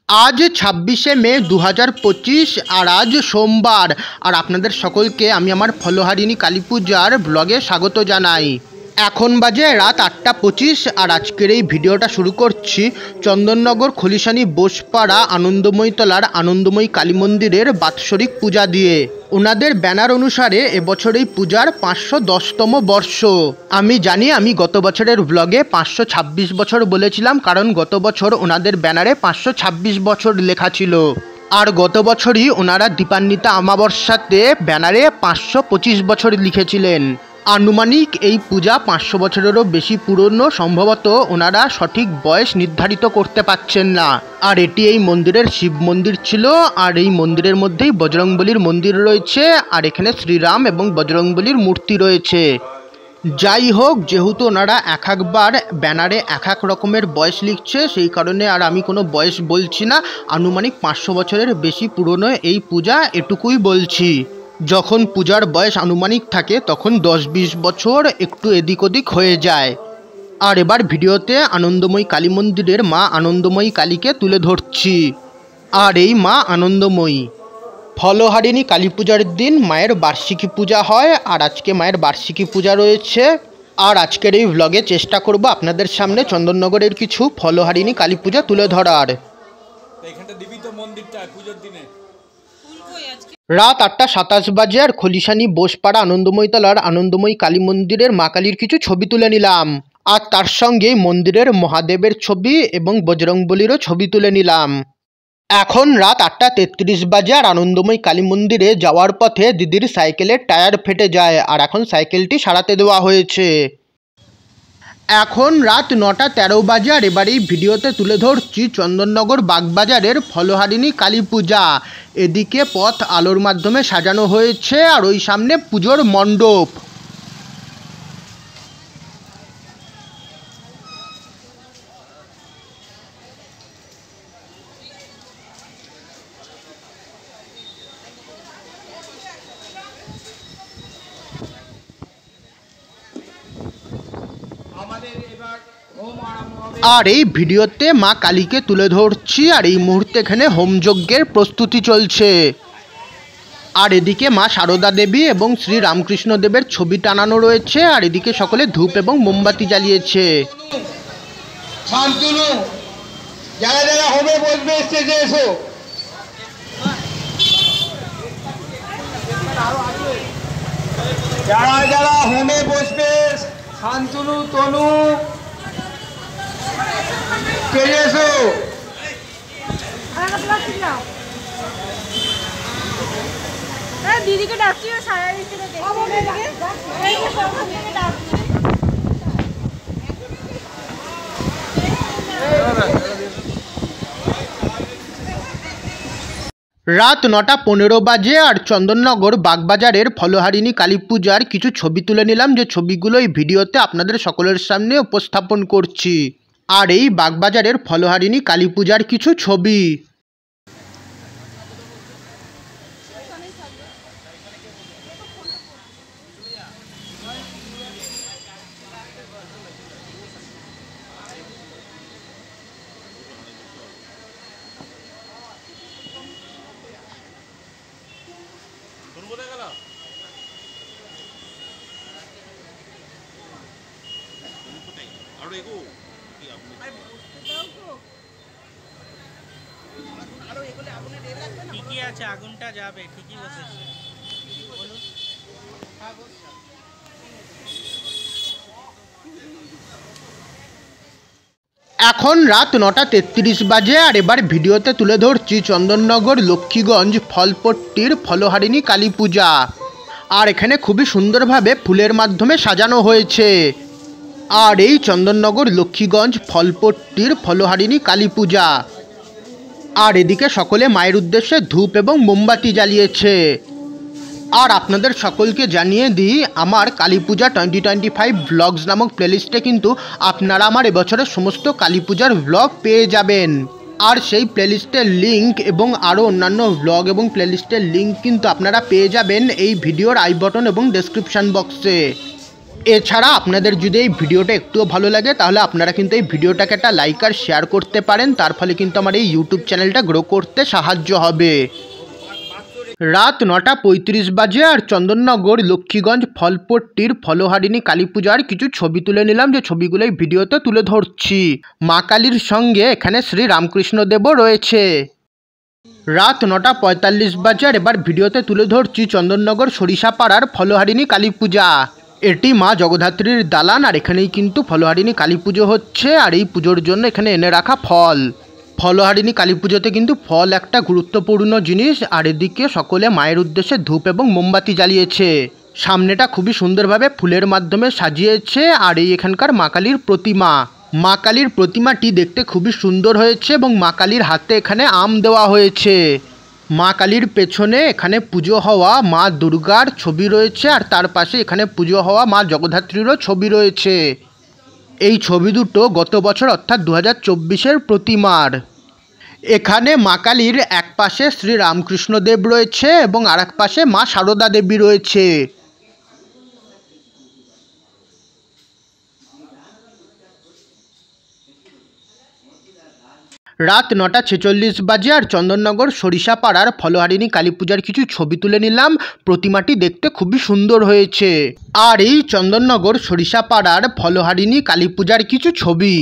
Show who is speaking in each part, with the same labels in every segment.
Speaker 1: আজ ২৬শে মে ২০২৫ আর আজ সোমবার। আর আপনাদের সকলকে আমি আমার ফলহারিণী কালী পূজার ব্লগে স্বাগত জানাই। এখন বাজে রাত ৮টা ২৫ আর আজকের এই ভিডিওটা শুরু করছি চন্দননগর খলিশানি বোসপাড়া আনন্দময়ীতলার আনন্দময়ী কালী মন্দিরের বাৎসরিক পূজা দিয়ে। ওনাদের ব্যানার অনুসারে এবছর এই পূজার ৫১০তম বর্ষ। আমি জানি আমি গত বছরের ব্লগে ৫২৬ বছর বলেছিলাম, কারণ গত বছর ওনাদের ব্যানারে ৫২৬ বছর লেখা ছিল। আর গত বছরই ওনারা দীপান্বিতা অমাবস্যাতে ব্যানারে ৫২৫ বছর লিখেছিলেন। আনুমানিক এই পূজা ৫০০ বছরেরও বেশি পুরনো। সম্ভবত ওনারা সঠিক বয়স নির্ধারিত করতে পারছেন না। আর এটি এই মন্দিরের শিব মন্দির ছিল, আর এই মন্দিরের মধ্যেই বজরংবলীর মন্দির রয়েছে, আর এখানে শ্রীরাম এবং বজরংবলীর মূর্তি রয়েছে। যাই হোক, যেহেতু ওনারা এক একবার ব্যানারে এক এক রকমের বয়স লিখছে, সেই কারণে আর আমি কোনো বয়স বলছি না। আনুমানিক ৫০০ বছরের বেশি পুরনো এই পূজা, এটুকুই বলছি। যখন পূজার বয়স আনুমানিক থাকে তখন ১০-২০ বছর একটু এদিক ওদিক হয়ে যায়। আর এবার ভিডিওতে আনন্দময়ী কালী মন্দিরের মা আনন্দময়ী কালীকে তুলে ধরছি। আর এই মা আনন্দময়ী। ফলহারিণী কালী পূজার দিন মায়ের বার্ষিকী পূজা হয়, আর আজকে মায়ের বার্ষিকী পূজা রয়েছে। আর আজকের এই ভ্লগে চেষ্টা করব আপনাদের সামনে চন্দননগরের কিছু ফলহারিণী কালী পূজা তুলে ধরার। রাত ৮টা ২৭ বাজে আর খলিশানি বোসপাড়া আনন্দময়ীতলার আনন্দময়ী কালী মন্দিরের মা কালীর কিছু ছবি তুলে নিলাম। আর তার সঙ্গে মন্দিরের মহাদেবের ছবি এবং বজরংবলীরও ছবি তুলে নিলাম। এখন রাত ৮টা ৩৩ বাজে আর আনন্দময়ী কালী মন্দিরে যাওয়ার পথে দিদির সাইকেলের টায়ার ফেটে যায়, আর এখন সাইকেলটি সারাতে দেওয়া হয়েছে। এখন রাত ৯টা ১৩ বাজে আর এবার এই ভিডিওতে তুলে ধরছি চন্দননগর বাগবাজারের ফলহারিণী কালী পূজা। এদিকে পথ আলোর মাধ্যমে সাজানো হয়েছে, আর ওই সামনে পুজোর মণ্ডপ। আর এই ভিডিওতে মা কালীকে তুলে ধরছি, আর এই মুহূর্তে এখানে হোমযজ্ঞের প্রস্তুতি চলছে। আর এদিকে মা সারদা দেবী এবং শ্রী রামকৃষ্ণ দেবের ছবি টানানো রয়েছে, আর এদিকে সকলে ধূপ এবং মোমবাতি জ্বালিয়েছে।
Speaker 2: যারা যারা হোমে বসবে স্টেজে এসো। যারা যারা হোমে বসবে শান্তনু তনু স্টেজে এসো।
Speaker 3: দিদিকে ডাকছি সারা দিতে
Speaker 1: রাত ৯টা ১৫ বাজে আর চন্দননগর বাগবাজারের ফলহারিণী কালী পূজার কিছু ছবি তুলে নিলাম, যে ছবিগুলো এই ভিডিওতে আপনাদের সকলের সামনে উপস্থাপন করছি। আর এই বাগবাজারের ফলহারিণী কালী পূজার কিছু ছবি।
Speaker 4: ঠিকই আছে, আগুনটা যাবে, ঠিকই বসেছে।
Speaker 1: এখন রাত ৯টা ৩৩ বাজে আর এবার ভিডিওতে তুলে ধরছি চন্দননগর লক্ষ্মীগঞ্জ ফলপট্টির ফলহারিণী কালী পূজা। আর এখানে খুবই সুন্দরভাবে ফুলের মাধ্যমে সাজানো হয়েছে। আর এই চন্দননগর লক্ষ্মীগঞ্জ ফলপট্টির ফলহারিণী কালী পূজা। আর এদিকে সকলে মায়ের উদ্দেশ্যে ধূপ এবং মোমবাতি জ্বালিয়েছে। আর আপনাদের সকলকে জানিয়ে দিই, আমার কালী পূজা 2025 ব্লগস নামক প্লেলিস্টে কিন্তু আপনারা আমার এবছরের সমস্ত কালী পূজার ব্লগ পেয়ে যাবেন। আর সেই প্লেলিস্টের লিঙ্ক এবং আরও অন্যান্য ব্লগ এবং প্লেলিস্টের লিঙ্ক কিন্তু আপনারা পেয়ে যাবেন এই ভিডিওর আই বটন এবং ডেসক্রিপশান বক্সে। এছাড়া আপনাদের যদি এই ভিডিওটা একটুও ভালো লাগে তাহলে আপনারা কিন্তু এই ভিডিওটাকে একটা লাইক আর শেয়ার করতে পারেন, তার ফলে কিন্তু আমার এই ইউটিউব চ্যানেলটা গ্রো করতে সাহায্য হবে। রাত 9:35 বাজে আর চন্দননগর লক্ষ্মীগঞ্জ ফলপট্টির ফলহারিণী কালী পূজার কিছু ছবি তুলে নিলাম, যে ছবিগুলো এই ভিডিওতে তুলে ধরছি। মা কালীর সঙ্গে এখানে শ্রী রামকৃষ্ণদেবও রয়েছে। রাত 9:45 বাজে আর এবার ভিডিওতে তুলে ধরছি চন্দননগর সরিষাপাড়ার ফলহারিণী কালী পূজা। এটি মা জগদ্ধাত্রীর দালান আর এখানেই কিন্তু ফলহারিণী কালী পুজো হচ্ছে। আর এই পুজোর জন্য এখানে এনে রাখা ফল, ফলহারিণী কালী পুজোতে কিন্তু ফল একটা গুরুত্বপূর্ণ জিনিস। আর এদিকে সকলে মায়ের উদ্দেশ্যে ধূপ এবং মোমবাতি জ্বালিয়েছে। সামনেটা খুবই সুন্দরভাবে ফুলের মাধ্যমে সাজিয়েছে। আর এই এখানকার মা কালীর প্রতিমা, মা কালীর প্রতিমাটি দেখতে খুবই সুন্দর হয়েছে এবং মা কালীর হাতে এখানে আম দেওয়া হয়েছে। মা কালীর পেছনে এখানে পুজো হওয়া মা দুর্গার ছবি রয়েছে আর তার পাশে এখানে পুজো হওয়া মা জগদ্ধাত্রীরও ছবি রয়েছে। এই ছবি দুটো গত বছর অর্থাৎ 2024-এর প্রতিমার। এখানে মা কালীর এক পাশে শ্রী রামকৃষ্ণদেব রয়েছে এবং আর এক পাশে মা সারদা দেবী রয়েছে। রাত 9:46 বাজে আর চন্দননগর সরিষাপাড়ার ফলহারিণী কালী পূজার কিছু ছবি তুলে নিলাম। প্রতিমাটি দেখতে খুবই সুন্দর হয়েছে। আর এই চন্দননগর সরিষাপাড়ার ফলহারিণী কালী পূজার কিছু ছবি।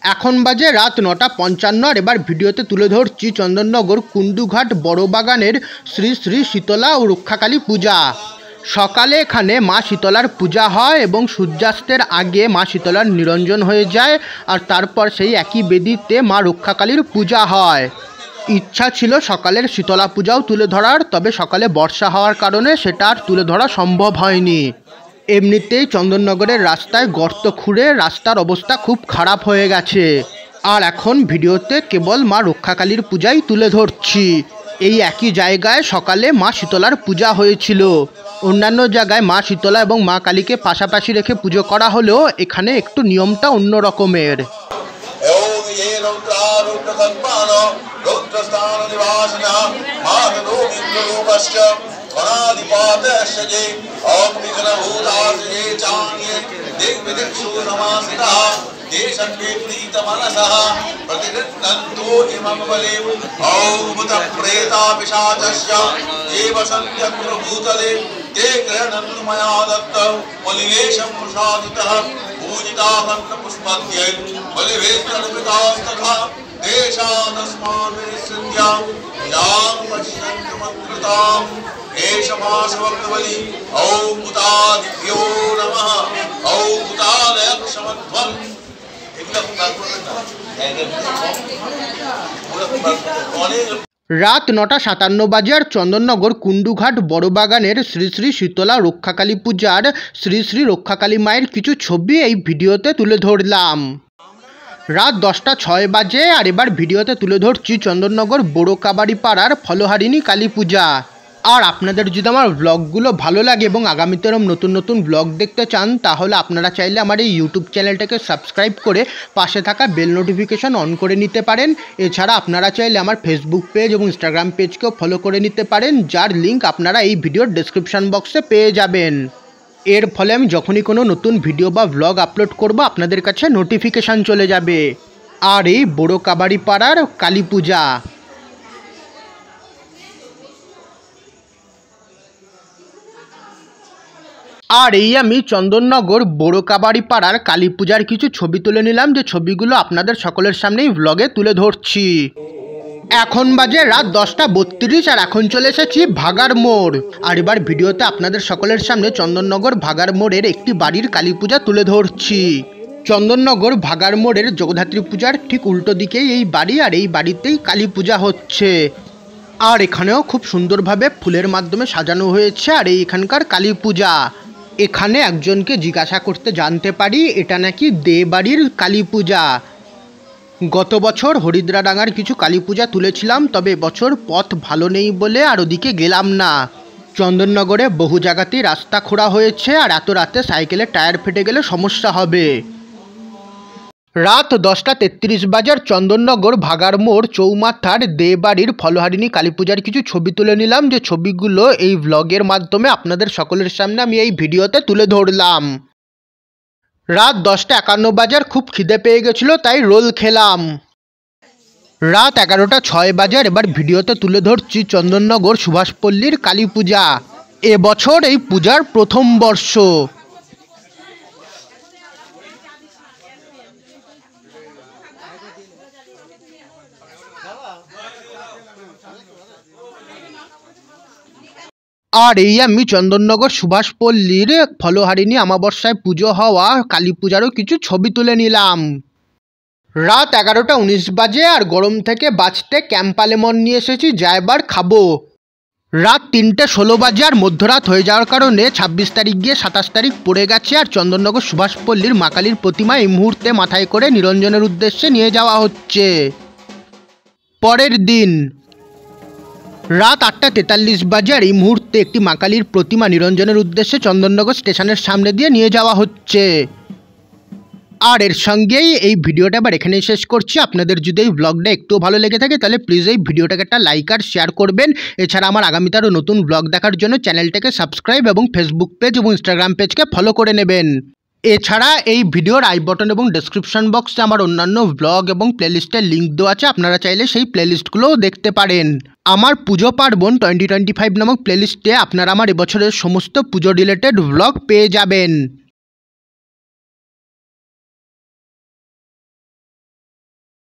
Speaker 1: এখন বাজে রাত 9:55 আর এবার ভিডিওতে তুলে ধরছি চন্দননগর কুণ্ডুঘাট বড় বাগানের শ্রী শ্রী শীতলা ও রক্ষাকালী পূজা। সকালে এখানে মা শীতলার পূজা হয় এবং সূর্যাস্তের আগে মা শীতলার নিরঞ্জন হয়ে যায় আর তারপর সেই একই বেদিতে মা রক্ষাকালীর পূজা হয়। ইচ্ছা ছিল সকালের শীতলা পূজাও তুলে ধরার, তবে সকালে বর্ষা হওয়ার কারণে সেটা আর তুলে ধরা সম্ভব হয়নি। এমনিতেই চন্দননগরের রাস্তায় গর্ত খুঁড়ে রাস্তার অবস্থা খুব খারাপ হয়ে গেছে। আর এখন ভিডিওতে কেবল মা রক্ষাকালীর পূজাই তুলে ধরছি। এই একই জায়গায় সকালে মা শীতলার পূজা হয়েছিল। অন্যান্য জায়গায় মা শীতলা এবং মা কালীকে পাশাপাশি রেখে পুজো করা হলেও এখানে একটু নিয়মটা অন্য রকমের। রাত 9:57 বাজে আর চন্দননগর কুণ্ডুঘাট বড় বাগানের শ্রী শ্রী শীতলা রক্ষাকালী পূজার শ্রী শ্রী রক্ষাকালী মায়ের কিছু ছবি এই ভিডিওতে তুলে ধরলাম। রাত 10:06 বাজে আর এবার ভিডিওতে তুলে ধরছি চন্দননগর বড় কাবাড়ি পাড়ার ফলহারিণী কালী পূজা। আর আপনাদের যদি আমার ব্লগগুলো ভালো লাগে এবং আগামীতে নতুন নতুন ব্লগ দেখতে চান তাহলে আপনারা চাইলে আমার এই ইউটিউব চ্যানেলটাকে সাবস্ক্রাইব করে পাশে থাকা বেল নোটিফিকেশন অন করে নিতে পারেন। এছাড়া আপনারা চাইলে আমার ফেসবুক পেজ এবং ইনস্টাগ্রাম পেজকেও ফলো করে নিতে পারেন, যার লিঙ্ক আপনারা এই ভিডিওর ডেসক্রিপশন বক্সে পেয়ে যাবেন। এর ফলে আমি যখনই কোনো নতুন ভিডিও বা ব্লগ আপলোড করব আপনাদের কাছে নোটিফিকেশান চলে যাবে। আর এই বড় কাবাড়ি পাড়ার কালী পূজা। আর এই আমি চন্দননগর বড় কাবাড়ি পাড়ার কালী পূজার কিছু ছবি তুলে নিলাম, যে ছবিগুলো আপনাদের সকলের সামনেই ব্লগে তুলে ধরছি। এখন বাজে রাত 10:32 আর এখন চলে এসেছি ভাগার মোড়। আর এবার ভিডিওতে আপনাদের সকলের সামনে চন্দননগর ভাগার মোড়ের একটি বাড়ির কালী পূজা তুলে ধরছি। চন্দননগর ভাগার মোড়ের জগদ্ধাত্রী পূজার ঠিক উল্টো দিকেই এই বাড়ি, আর এই বাড়িতেই কালী পূজা হচ্ছে। আর এখানেও খুব সুন্দরভাবে ফুলের মাধ্যমে সাজানো হয়েছে। আর এই এখানকার কালী পূজা, এখানে একজনকে জিজ্ঞাসা করতে জানতে পারি এটা নাকি দে বাড়ির কালী পূজা। গত বছর হরিদ্রাডাঙ্গার কিছু কালী পূজা তুলেছিলাম, তবে এবছর পথ ভালো নেই বলে আর ওদিকে গেলাম না। চন্দননগরে বহু জায়গাতেই রাস্তা খোঁড়া হয়েছে, আর এত রাতে সাইকেলের টায়ার ফেটে গেলে সমস্যা হবে। রাত 10:33 বাজার চন্দননগর ভাগার মোড় চৌমাথার দেবাড়ির ফলহারিণী কালী পূজার কিছু ছবি তুলে নিলাম, যে ছবিগুলো এই ব্লগের মাধ্যমে আপনাদের সকলের সামনে আমি এই ভিডিওতে তুলে ধরলাম। রাত 10:51 বাজার খুব খিদে পেয়ে গেছিল, তাই রোল খেলাম। রাত 11:06 বাজার এবার ভিডিওতে তুলে ধরছি চন্দননগর সুভাষপল্লীর কালী পূজা। এবছর এই পূজার প্রথম বর্ষ। আর এই আমি চন্দননগর সুভাষপল্লীর ফলহারিণী অমাবস্যায় পুজো হওয়া কালী পূজারও কিছু ছবি তুলে নিলাম। রাত 11:19 বাজে আর গরম থেকে বাঁচতে ক্যাম্পা লেমন নিয়ে এসেছি, যা এবার খাবো। রাত 3:16 বাজে আর মধ্যরাত হয়ে যাওয়ার কারণে 26 তারিখ গিয়ে 27 তারিখ পড়ে গেছে, আর চন্দননগর সুভাষপল্লীর মা কালীর প্রতিমা এই মুহূর্তে মাথায় করে নিরঞ্জনের উদ্দেশ্যে নিয়ে যাওয়া হচ্ছে। পরের দিন রাত 8:43 বাজে আর এই মুহূর্তে একটি মা কালীর প্রতিমা নিরঞ্জনের উদ্দেশ্যে চন্দননগর স্টেশনের সামনে দিয়ে নিয়ে যাওয়া হচ্ছে। আর এর সঙ্গেই এই ভিডিওটা আবার এখানেই শেষ করছি। আপনাদের যদি এই ব্লগটা একটু ভালো লেগে থাকে তাহলে প্লিজ এই ভিডিওটাকে একটা লাইক আর শেয়ার করবেন। এছাড়া আমার আগামীতে আরও নতুন ব্লগ দেখার জন্য চ্যানেলটাকে সাবস্ক্রাইব এবং ফেসবুক পেজ এবং ইনস্টাগ্রাম পেজকে ফলো করে নেবেন। এছাড়া এই ভিডিওর আই বটন এবং ডেসক্রিপশন বক্সে আমার অন্যান্য ব্লগ এবং প্লেলিস্টের লিঙ্ক দেওয়া আছে, আপনারা চাইলে সেই প্লেলিস্টগুলোও দেখতে পারেন। আমার পুজো পার্বণ 2025 নামক প্লেলিস্টে আপনারা আমার এবছরের সমস্ত পুজো রিলেটেড ব্লগ পেয়ে যাবেন।